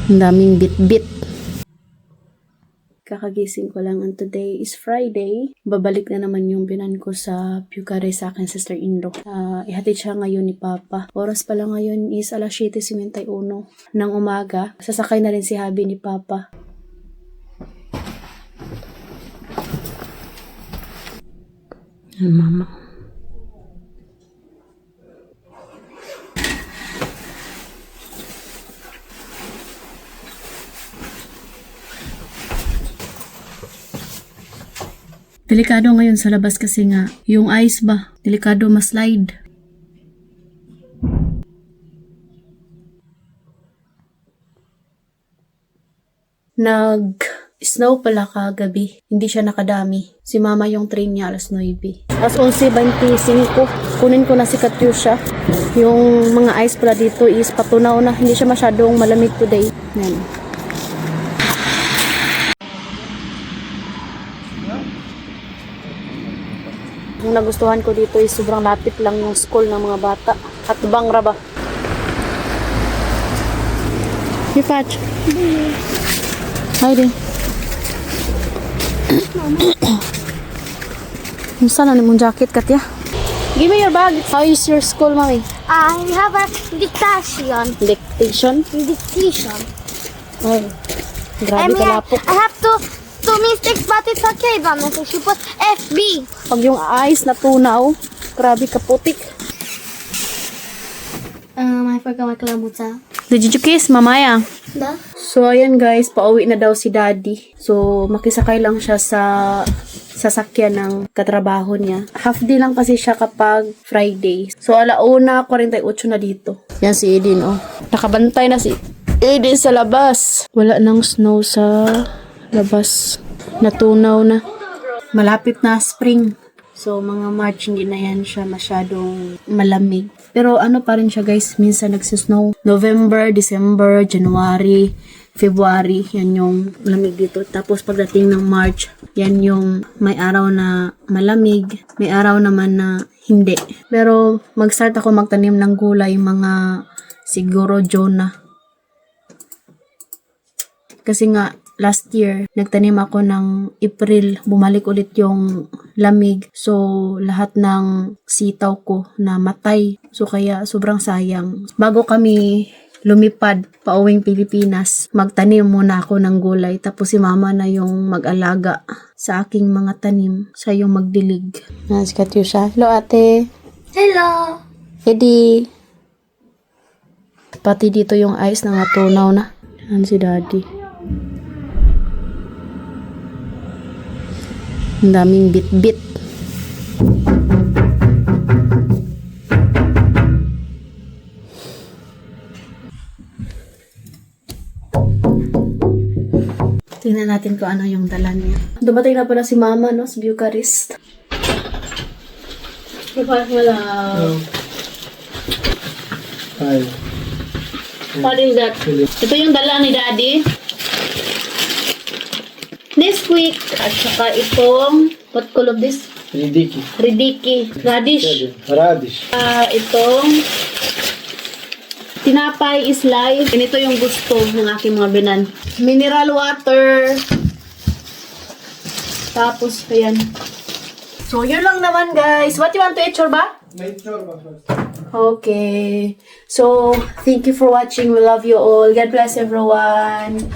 Ang daming bit-bit. Kakagising ko lang, and today is Friday. Babalik na naman yung binan ko sa Bucharest sa akin sister-in-law. Ihatid siya ngayon ni Papa. Oras pala ngayon is alas 7:51 ng umaga. Sasakay na rin si Habi ni Papa. Yan, Mama. Delikado ngayon sa labas kasi nga, yung ice ba, delikado ma-slide. Nag-snow pala kagabi, hindi siya nakadami. Si Mama yung train niya alas 9. Alas 11:25, kunin ko na si Katyusha. Yung mga ice pala dito is patunaw na, hindi siya masyadong malamig today. Yan. Ang nagustuhan ko dito is sobrang lapit lang yung school ng mga bata. At bangra ba? Patch. Hi din. Saan na mong jacket, Katya? Give me your bag. How is your school, Mami? I have a dictation. Dictation? Dictation. Oh, grabe ka lapok. I have two mistakes, but it's okay, Vanessa. She put FB. Pag yung ice natunaw, grabe ka putik. I forgot my kalamuta. Did you kiss, Mamaya? Da? So, ayan guys, pauwi na daw si Daddy. So, makisakay lang siya sa sasakyan ng katrabaho niya. Half day lang kasi siya kapag Friday. So, 1:48 na dito. Yan si Edin, oh. Nakabantay na si Edin sa labas. Wala nang snow sa labas. Natunaw na. Malapit na spring. So, mga March, hindi na yan siya masyadong malamig. Pero ano pa rin siya guys, minsan nagsisnow. November, December, January, February, yan yung lamig dito. Tapos pagdating ng March, yan yung may araw na malamig, may araw naman na hindi. Pero mag-start ako magtanim ng gulay, mga siguro June na. Kasi nga, last year, nagtanim ako ng April, bumalik ulit yung lamig. So, lahat ng sitaw ko na matay. So, kaya sobrang sayang. Bago kami lumipad pauwing Pilipinas, magtanim muna ako ng gulay. Tapos si Mama na yung mag-alaga sa aking mga tanim. Siya yung magdilig. Si Katyusha. Hello, ate. Hello. Eddie. Pati dito yung ice na natunaw na. Yan si Daddy. Ang daming bit-bit. Tingnan natin kung ano yung dala niya. Dumating na pala si Mama, no? Sa Bucharest. Wala. Hi. What is that? Ito yung dala ni Daddy. Nesquik. At saka itong, what color this? Ridiki. Ridiki. Radish. Radish. Itong tinapay is live. Ganito yung gusto ng aking mga binan. Mineral water. Tapos, ayan. So, yun lang naman, guys. What you want to eat, Chorba? Make chorba first. Okay. So, thank you for watching. We love you all. God bless everyone.